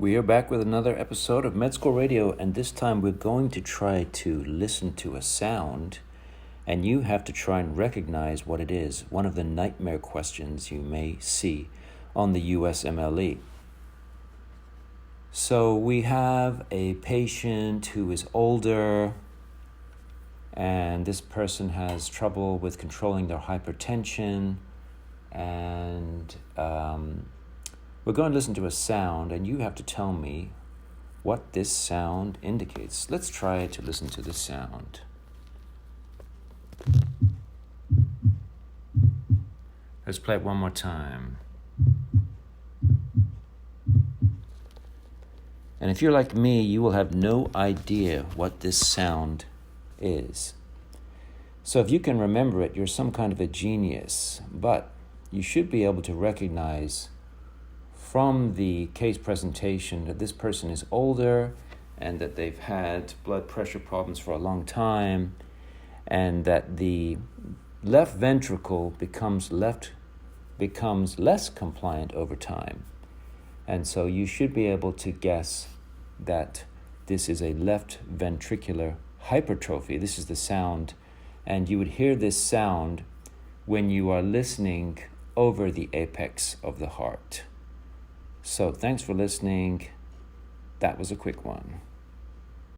We are back with another episode of Med School Radio, and this time we're going to try to listen to a sound, and you have to try and recognize what it is, one of the nightmare questions you may see on the USMLE. So we have a patient who is older, and this person has trouble with controlling their hypertension, and we're going to listen to a sound, and you have to tell me what this sound indicates. Let's try to listen to the sound. Let's play it one more time. And if you're like me, you will have no idea what this sound is. So if you can remember it, you're some kind of a genius, but you should be able to recognize from the case presentation that this person is older and that they've had blood pressure problems for a long time, and that the left ventricle becomes less compliant over time. And so you should be able to guess that this is a left ventricular hypertrophy. This is the sound, and you would hear this sound when you are listening over the apex of the heart. So thanks for listening. That was a quick one.